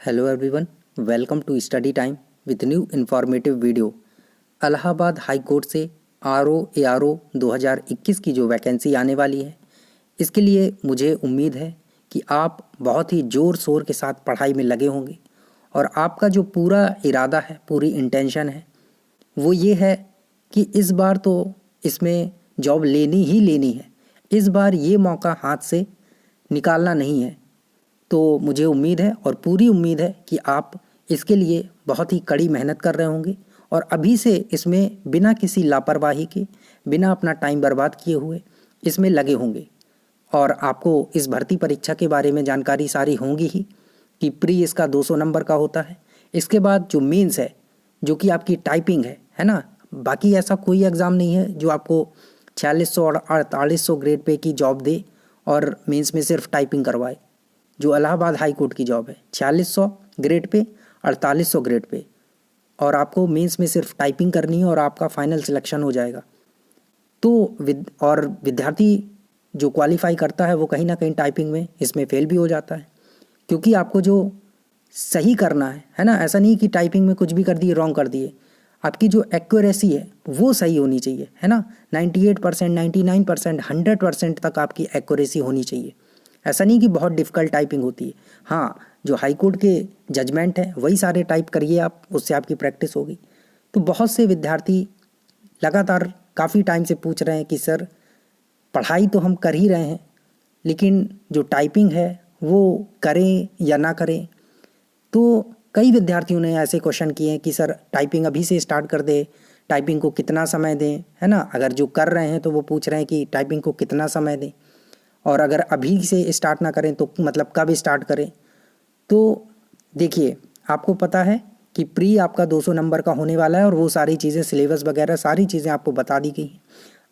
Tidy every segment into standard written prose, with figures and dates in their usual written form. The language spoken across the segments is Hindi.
Hello everyone, welcome to study time with new informative video. Allahabad high court से ARO 2021 की जो वैकेंसी आने वाली है, इसके लिए मुझे उम्मीद है कि आप बहुत ही ज़ोर शोर के साथ पढ़ाई में लगे होंगे और आपका जो पूरा इरादा है, पूरी इंटेंशन है, वो ये है कि इस बार तो इसमें जॉब लेनी ही लेनी है। इस बार ये मौका हाथ से निकालना नहीं है। तो मुझे उम्मीद है और पूरी उम्मीद है कि आप इसके लिए बहुत ही कड़ी मेहनत कर रहे होंगे और अभी से इसमें बिना किसी लापरवाही के, बिना अपना टाइम बर्बाद किए हुए इसमें लगे होंगे। और आपको इस भर्ती परीक्षा के बारे में जानकारी सारी होंगी ही कि प्री इसका 200 नंबर का होता है। इसके बाद जो मेंस है, जो कि आपकी टाइपिंग है ना। बाकी ऐसा कोई एग्ज़ाम नहीं है जो आपको 4600 और 4800 ग्रेड पे की जॉब दे और मेंस में सिर्फ टाइपिंग करवाए। जो इलाहाबाद हाई कोर्ट की जॉब है 4600 ग्रेड पे, 4800 ग्रेड पे, और आपको मेंस में सिर्फ टाइपिंग करनी है और आपका फाइनल सिलेक्शन हो जाएगा। तो विद्यार्थी जो क्वालिफाई करता है वो कहीं ना कहीं टाइपिंग में इसमें फेल भी हो जाता है, क्योंकि आपको जो सही करना है ना। ऐसा नहीं कि टाइपिंग में कुछ भी कर दिए, रॉन्ग कर दिए। आपकी जो एक्यूरेसी है वो सही होनी चाहिए, है ना। 98%, 99%, 100% तक आपकी एक्यूरेसी होनी चाहिए। ऐसा नहीं कि बहुत डिफ़िकल्ट टाइपिंग होती है। हाँ, जो हाई कोर्ट के जजमेंट हैं वही सारे टाइप करिए आप, उससे आपकी प्रैक्टिस होगी। तो बहुत से विद्यार्थी लगातार काफ़ी टाइम से पूछ रहे हैं कि सर, पढ़ाई तो हम कर ही रहे हैं, लेकिन जो टाइपिंग है वो करें या ना करें। तो कई विद्यार्थियों ने ऐसे क्वेश्चन किए हैं कि सर, टाइपिंग अभी से स्टार्ट कर दे, टाइपिंग को कितना समय दें, है ना। अगर जो कर रहे हैं तो वो पूछ रहे हैं कि टाइपिंग को कितना समय दें, और अगर अभी से स्टार्ट ना करें तो मतलब कब स्टार्ट करें। तो देखिए, आपको पता है कि प्री आपका 200 नंबर का होने वाला है और वो सारी चीज़ें, सिलेबस वगैरह सारी चीज़ें आपको बता दी गई हैं।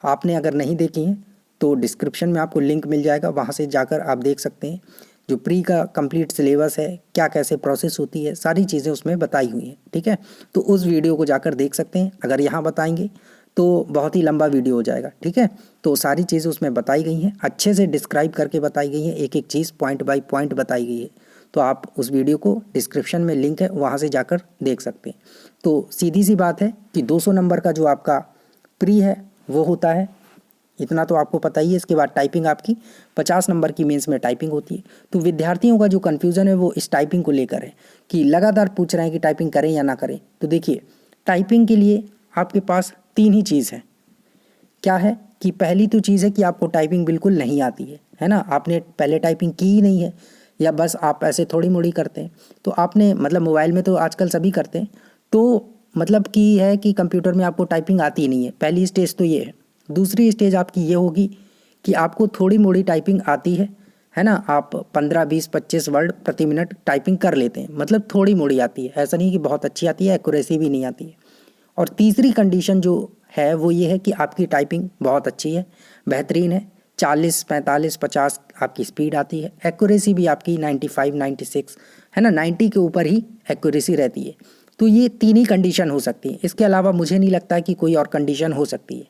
आपने अगर नहीं देखी हैं तो डिस्क्रिप्शन में आपको लिंक मिल जाएगा, वहाँ से जाकर आप देख सकते हैं। जो प्री का कंप्लीट सिलेबस है, क्या कैसे प्रोसेस होती है, सारी चीज़ें उसमें बताई हुई हैं, ठीक है। तो उस वीडियो को जाकर देख सकते हैं। अगर यहाँ बताएंगे तो बहुत ही लंबा वीडियो हो जाएगा, ठीक है। तो सारी चीज़ें उसमें बताई गई हैं, अच्छे से डिस्क्राइब करके बताई गई हैं, एक एक चीज़ पॉइंट बाय पॉइंट बताई गई है। तो आप उस वीडियो को, डिस्क्रिप्शन में लिंक है, वहाँ से जाकर देख सकते हैं। तो सीधी सी बात है कि 200 नंबर का जो आपका प्री है वो होता है, इतना तो आपको पता ही है। इसके बाद टाइपिंग आपकी 50 नंबर की मेंस में टाइपिंग होती है। तो विद्यार्थियों का जो कन्फ्यूज़न है वो इस टाइपिंग को लेकर है कि लगातार पूछ रहे हैं कि टाइपिंग करें या ना करें। तो देखिए, टाइपिंग के लिए आपके पास 3 ही चीज़ है। क्या है कि पहली तो चीज़ है कि आपको टाइपिंग बिल्कुल नहीं आती है ना। आपने पहले टाइपिंग की ही नहीं है, या बस आप ऐसे थोड़ी मोड़ी करते हैं। तो आपने मतलब मोबाइल में तो आजकल सभी करते हैं, तो मतलब कि है कि कंप्यूटर में आपको टाइपिंग आती ही नहीं है। पहली स्टेज तो ये है। दूसरी स्टेज आपकी ये होगी कि आपको थोड़ी मोड़ी टाइपिंग आती है ना। आप 15, 20, 25 वर्ड प्रति मिनट टाइपिंग कर लेते हैं, मतलब थोड़ी मोड़ी आती है। ऐसा नहीं कि बहुत अच्छी आती है, एक्यूरेसी भी नहीं आती है। और तीसरी कंडीशन जो है वो ये है कि आपकी टाइपिंग बहुत अच्छी है, बेहतरीन है। 40, 45, 50 आपकी स्पीड आती है। एक्यूरेसी भी आपकी 95, 96, है ना, 90 के ऊपर ही एक्यूरेसी रहती है। तो ये 3 ही कंडीशन हो सकती है। इसके अलावा मुझे नहीं लगता कि कोई और कंडीशन हो सकती है।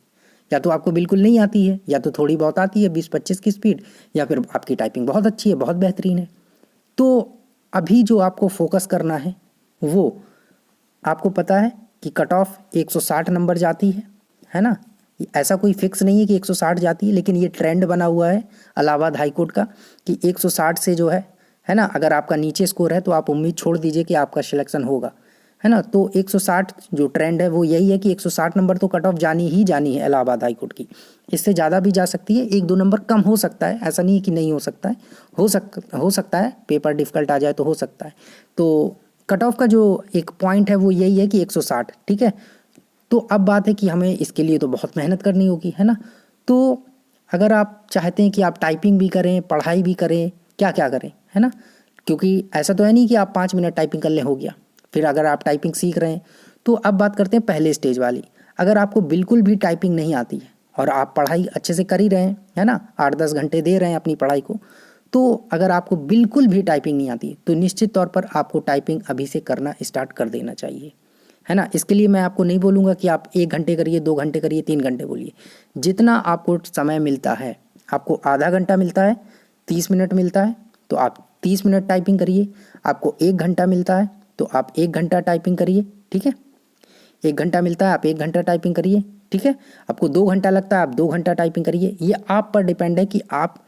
या तो आपको बिल्कुल नहीं आती है, या तो थोड़ी बहुत आती है 20-25 की स्पीड, या फिर आपकी टाइपिंग बहुत अच्छी है, बहुत बेहतरीन है। तो अभी जो आपको फोकस करना है वो, आपको पता है कि कट ऑफ 160 नंबर जाती है ना। ऐसा कोई फिक्स नहीं है कि 160 जाती है, लेकिन ये ट्रेंड बना हुआ है इलाहाबाद हाई कोर्ट का कि 160 से जो है ना, अगर आपका नीचे स्कोर है तो आप उम्मीद छोड़ दीजिए कि आपका सिलेक्शन होगा, है ना। तो 160 जो ट्रेंड है वो यही है कि 160 नंबर तो कट ऑफ जानी ही जानी है इलाहाबाद हाई कोर्ट की। इससे ज़्यादा भी जा सकती है, 1-2 नंबर कम हो सकता है, ऐसा नहीं है कि नहीं हो सकता है। हो सकता है, पेपर डिफ़िकल्ट आ जाए तो हो सकता है। तो कट ऑफ का जो एक पॉइंट है वो यही है कि 160, ठीक है। तो अब बात है कि हमें इसके लिए तो बहुत मेहनत करनी होगी, है ना। तो अगर आप चाहते हैं कि आप टाइपिंग भी करें, पढ़ाई भी करें, क्या क्या करें, है ना। क्योंकि ऐसा तो है नहीं कि आप 5 मिनट टाइपिंग कर लें, हो गया। फिर अगर आप टाइपिंग सीख रहे हैं तो अब बात करते हैं पहले स्टेज वाली। अगर आपको बिल्कुल भी टाइपिंग नहीं आती है और आप पढ़ाई अच्छे से कर ही रहे हैं, है ना, 8-10 घंटे दे रहे हैं अपनी पढ़ाई को, तो अगर आपको बिल्कुल भी टाइपिंग नहीं आती तो निश्चित तौर पर आपको टाइपिंग अभी से करना स्टार्ट कर देना चाहिए, है ना। इसके लिए मैं आपको नहीं बोलूँगा कि आप 1 घंटे करिए, 2 घंटे करिए, 3 घंटे बोलिए। जितना आपको समय मिलता है, आपको आधा घंटा मिलता है, 30 मिनट मिलता है, तो आप 30 मिनट टाइपिंग करिए, आपको 1 घंटा मिलता है तो आप 1 घंटा टाइपिंग करिए, ठीक है। 1 घंटा मिलता है, आप 1 घंटा टाइपिंग करिए, ठीक है। आपको 2 घंटा लगता है, आप 2 घंटा टाइपिंग करिए। ये आप पर डिपेंड है कि आप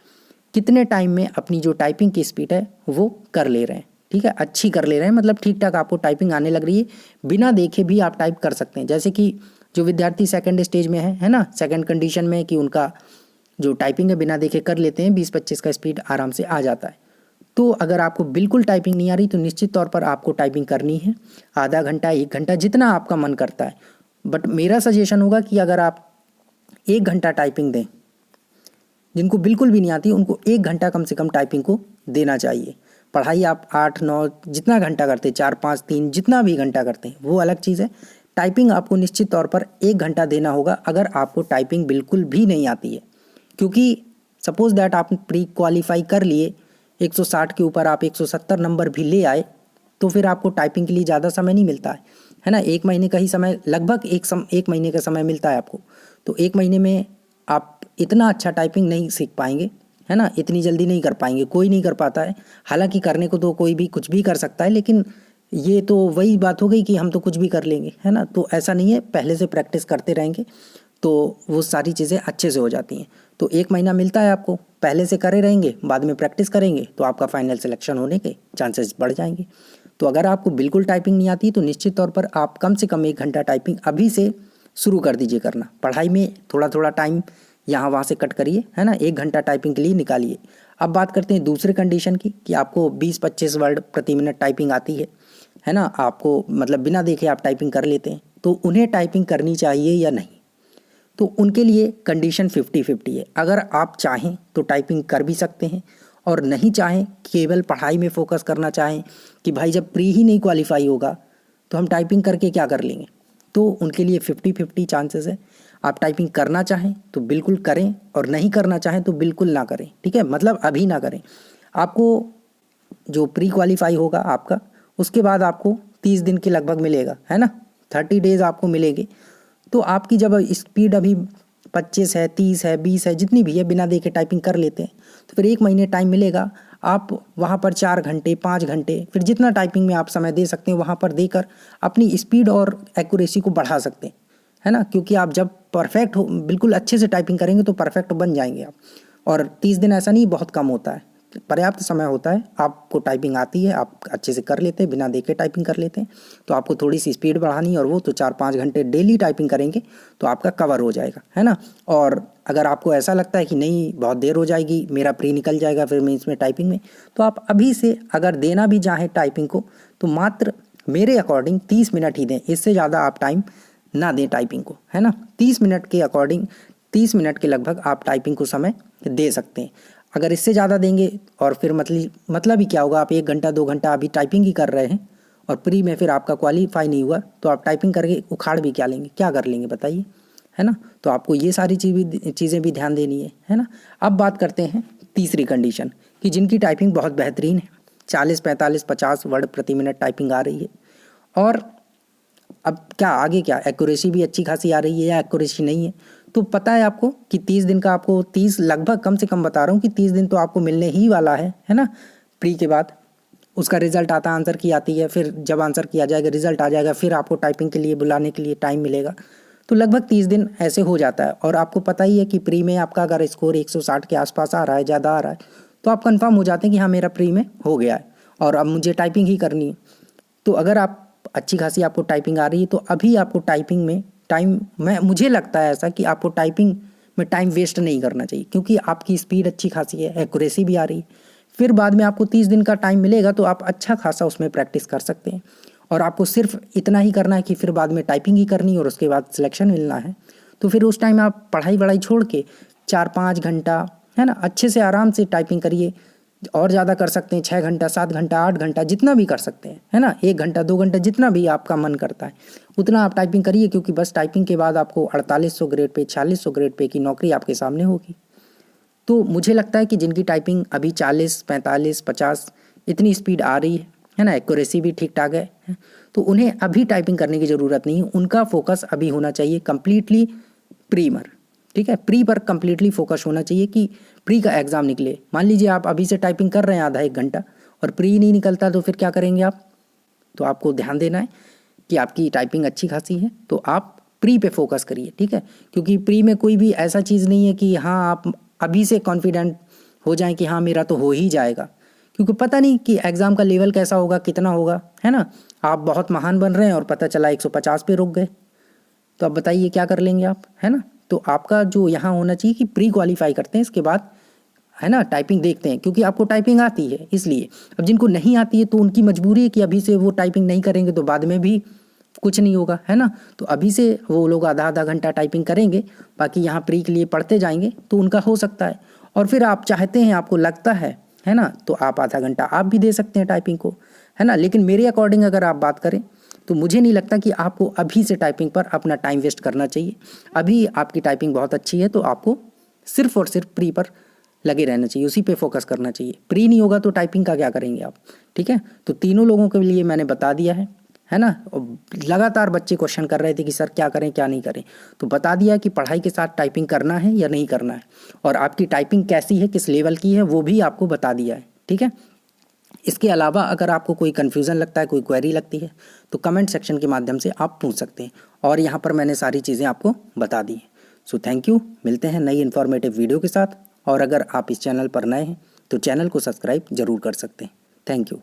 कितने टाइम में अपनी जो टाइपिंग की स्पीड है वो कर ले रहे हैं, ठीक है। अच्छी कर ले रहे हैं, मतलब ठीक ठाक आपको टाइपिंग आने लग रही है, बिना देखे भी आप टाइप कर सकते हैं। जैसे कि जो विद्यार्थी सेकंड स्टेज में है ना, सेकंड कंडीशन में, कि उनका जो टाइपिंग है बिना देखे कर लेते हैं, 20-25 का स्पीड आराम से आ जाता है। तो अगर आपको बिल्कुल टाइपिंग नहीं आ रही तो निश्चित तौर पर आपको टाइपिंग करनी है, आधा घंटा, 1 घंटा, जितना आपका मन करता है। बट मेरा सजेशन होगा कि अगर आप 1 घंटा टाइपिंग दें, जिनको बिल्कुल भी नहीं आती उनको 1 घंटा कम से कम टाइपिंग को देना चाहिए। पढ़ाई आप 8-9 जितना घंटा करते हैं, 4-5-3 जितना भी घंटा करते हैं वो अलग चीज़ है। टाइपिंग आपको निश्चित तौर पर 1 घंटा देना होगा अगर आपको टाइपिंग बिल्कुल भी नहीं आती है। क्योंकि सपोज दैट आप प्री क्वालिफाई कर लिए, 160 के ऊपर आप 170 नंबर भी ले आए, तो फिर आपको टाइपिंग के लिए ज़्यादा समय नहीं मिलता है ना। 1 महीने का ही समय, लगभग 1 महीने का समय मिलता है आपको। तो 1 महीने में आप इतना अच्छा टाइपिंग नहीं सीख पाएंगे, है ना, इतनी जल्दी नहीं कर पाएंगे, कोई नहीं कर पाता है। हालांकि करने को तो कोई भी कुछ भी कर सकता है, लेकिन ये तो वही बात हो गई कि हम तो कुछ भी कर लेंगे, है ना। तो ऐसा नहीं है, पहले से प्रैक्टिस करते रहेंगे तो वो सारी चीज़ें अच्छे से हो जाती हैं। तो 1 महीना मिलता है आपको, पहले से करे रहेंगे, बाद में प्रैक्टिस करेंगे तो आपका फाइनल सिलेक्शन होने के चांसेस बढ़ जाएंगे। तो अगर आपको बिल्कुल टाइपिंग नहीं आती तो निश्चित तौर पर आप कम से कम 1 घंटा टाइपिंग अभी से शुरू कर दीजिए करना। पढ़ाई में थोड़ा थोड़ा टाइम यहाँ वहाँ से कट करिए, है ना, 1 घंटा टाइपिंग के लिए निकालिए। अब बात करते हैं दूसरे कंडीशन की, कि आपको 20-25 वर्ड प्रति मिनट टाइपिंग आती है ना, आपको मतलब बिना देखे आप टाइपिंग कर लेते हैं, तो उन्हें टाइपिंग करनी चाहिए या नहीं। तो उनके लिए कंडीशन 50-50 है। अगर आप चाहें तो टाइपिंग कर भी सकते हैं, और नहीं चाहें, केवल पढ़ाई में फोकस करना चाहें कि भाई जब प्री ही नहीं क्वालिफाई होगा तो हम टाइपिंग करके क्या कर लेंगे, तो उनके लिए 50-50 चांसेस है। आप टाइपिंग करना चाहें तो बिल्कुल करें, और नहीं करना चाहें तो बिल्कुल ना करें, ठीक है, मतलब अभी ना करें। आपको जो प्री क्वालिफाई होगा आपका, उसके बाद आपको 30 दिन के लगभग मिलेगा, है ना, 30 डेज आपको मिलेंगे। तो आपकी जब स्पीड अभी 25 है, 30 है, 20 है, जितनी भी है, बिना देखे टाइपिंग कर लेते हैं, तो फिर 1 महीने टाइम मिलेगा। आप वहाँ पर 4 घंटे, 5 घंटे, फिर जितना टाइपिंग में आप समय दे सकते हैं वहाँ पर देकर अपनी स्पीड और एक्यूरेसी को बढ़ा सकते हैं, है ना। क्योंकि आप जब परफेक्ट हो, बिल्कुल अच्छे से टाइपिंग करेंगे तो परफेक्ट बन जाएंगे आप। और 30 दिन ऐसा नहीं, बहुत कम होता है, पर्याप्त समय होता है। आपको टाइपिंग आती है, आप अच्छे से कर लेते हैं, बिना देखे टाइपिंग कर लेते हैं, तो आपको थोड़ी सी स्पीड बढ़ानी है, और वो तो 4-5 घंटे डेली टाइपिंग करेंगे तो आपका कवर हो जाएगा, है ना। और अगर आपको ऐसा लगता है कि नहीं बहुत देर हो जाएगी, मेरा प्री निकल जाएगा फिर मैं इसमें टाइपिंग में, तो आप अभी से अगर देना भी चाहें टाइपिंग को तो मात्र मेरे अकॉर्डिंग 30 मिनट ही दें, इससे ज़्यादा आप टाइम ना दें टाइपिंग को, है ना। 30 मिनट के अकॉर्डिंग, 30 मिनट के लगभग आप टाइपिंग को समय दे सकते हैं। अगर इससे ज़्यादा देंगे और फिर मतलब ही क्या होगा, आप 1 घंटा 2 घंटा अभी टाइपिंग ही कर रहे हैं और प्री में फिर आपका क्वालिफाई नहीं हुआ, तो आप टाइपिंग करके उखाड़ भी क्या लेंगे, क्या कर लेंगे बताइए, है ना। तो आपको ये सारी चीज़ें भी ध्यान देनी है ना। अब बात करते हैं तीसरी कंडीशन, कि जिनकी टाइपिंग बहुत बेहतरीन है, 40, 45, 50 वर्ड प्रति मिनट टाइपिंग आ रही है, और अब क्या आगे, क्या एक्यूरेसी भी अच्छी खासी आ रही है या एक्यूरेसी नहीं है। तो पता है आपको कि 30 दिन का आपको 30 लगभग, कम से कम बता रहा हूँ कि 30 दिन तो आपको मिलने ही वाला है ना। प्री के बाद उसका रिजल्ट आता है, आंसर की आती है, फिर जब आंसर किया जाएगा रिजल्ट आ जाएगा, फिर आपको टाइपिंग के लिए बुलाने के लिए टाइम मिलेगा। तो लगभग 30 दिन ऐसे हो जाता है। और आपको पता ही है कि प्री में आपका अगर स्कोर 160 के आसपास आ रहा है, ज़्यादा आ रहा है, तो आप कंफर्म हो जाते हैं कि हाँ मेरा प्री में हो गया है और अब मुझे टाइपिंग ही करनी है। तो अगर आप अच्छी खासी आपको टाइपिंग आ रही है तो अभी आपको टाइपिंग में मुझे लगता है ऐसा कि आपको टाइपिंग में टाइम वेस्ट नहीं करना चाहिए, क्योंकि आपकी स्पीड अच्छी खासी है, एक्यूरेसी भी आ रही है। फिर बाद में आपको 30 दिन का टाइम मिलेगा तो आप अच्छा खासा उसमें प्रैक्टिस कर सकते हैं। और आपको सिर्फ इतना ही करना है कि फिर बाद में टाइपिंग ही करनी है और उसके बाद सिलेक्शन मिलना है। तो फिर उस टाइम आप पढ़ाई वढ़ाई छोड़ के 4-5 घंटा, है ना, अच्छे से आराम से टाइपिंग करिए। और ज़्यादा कर सकते हैं, 6 घंटा, 7 घंटा, 8 घंटा, जितना भी कर सकते हैं, है ना, 1 घंटा 2 घंटा, जितना भी आपका मन करता है उतना आप टाइपिंग करिए। क्योंकि बस टाइपिंग के बाद आपको 4800 ग्रेड पे, 4600 ग्रेड पे की नौकरी आपके सामने होगी। तो मुझे लगता है कि जिनकी टाइपिंग अभी 40, 45, 50 इतनी स्पीड आ रही है ना, एक्यूरेसी भी ठीक ठाक है, तो उन्हें अभी टाइपिंग करने की ज़रूरत नहीं है। उनका फोकस अभी होना चाहिए कम्प्लीटली प्री पर, ठीक है, प्री पर कम्प्लीटली फोकस होना चाहिए कि प्री का एग्ज़ाम निकले। मान लीजिए आप अभी से टाइपिंग कर रहे हैं आधा 1 घंटा और प्री नहीं निकलता तो फिर क्या करेंगे आप? तो आपको ध्यान देना है कि आपकी टाइपिंग अच्छी खासी है तो आप प्री पे फोकस करिए, ठीक है। क्योंकि प्री में कोई भी ऐसा चीज़ नहीं है कि हाँ आप अभी से कॉन्फिडेंट हो जाएं कि हाँ मेरा तो हो ही जाएगा, क्योंकि पता नहीं कि एग्ज़ाम का लेवल कैसा होगा, कितना होगा, है ना। आप बहुत महान बन रहे हैं और पता चला 150 पे रुक गए, तो अब बताइए क्या कर लेंगे आप, है ना। तो आपका जो यहाँ होना चाहिए कि प्री क्वालिफाई करते हैं, इसके बाद है ना टाइपिंग देखते हैं, क्योंकि आपको टाइपिंग आती है इसलिए। अब जिनको नहीं आती है तो उनकी मजबूरी है कि अभी से वो टाइपिंग नहीं करेंगे तो बाद में भी कुछ नहीं होगा, है ना। तो अभी से वो लोग आधा आधा घंटा टाइपिंग करेंगे, बाकी यहाँ प्री के लिए पढ़ते जाएंगे तो उनका हो सकता है। और फिर आप चाहते हैं, आपको लगता है ना, तो आप आधा घंटा आप भी दे सकते हैं टाइपिंग को, है ना। लेकिन मेरे अकॉर्डिंग अगर आप बात करें तो मुझे नहीं लगता कि आपको अभी से टाइपिंग पर अपना टाइम वेस्ट करना चाहिए। अभी आपकी टाइपिंग बहुत अच्छी है तो आपको सिर्फ और सिर्फ प्री पर लगे रहना चाहिए, उसी पे फोकस करना चाहिए। प्री नहीं होगा तो टाइपिंग का क्या करेंगे आप, ठीक है। तो तीनों लोगों के लिए मैंने बता दिया है ना। लगातार बच्चे क्वेश्चन कर रहे थे कि सर क्या करें क्या नहीं करें, तो बता दिया कि पढ़ाई के साथ टाइपिंग करना है या नहीं करना है, और आपकी टाइपिंग कैसी है, किस लेवल की है, वो भी आपको बता दिया है, ठीक है। इसके अलावा अगर आपको कोई कन्फ्यूज़न लगता है, कोई क्वेरी लगती है, तो कमेंट सेक्शन के माध्यम से आप पूछ सकते हैं, और यहाँ पर मैंने सारी चीज़ें आपको बता दी हैं। सो थैंक यू, मिलते हैं नई इन्फॉर्मेटिव वीडियो के साथ। और अगर आप इस चैनल पर नए हैं तो चैनल को सब्सक्राइब जरूर कर सकते हैं। Thank you.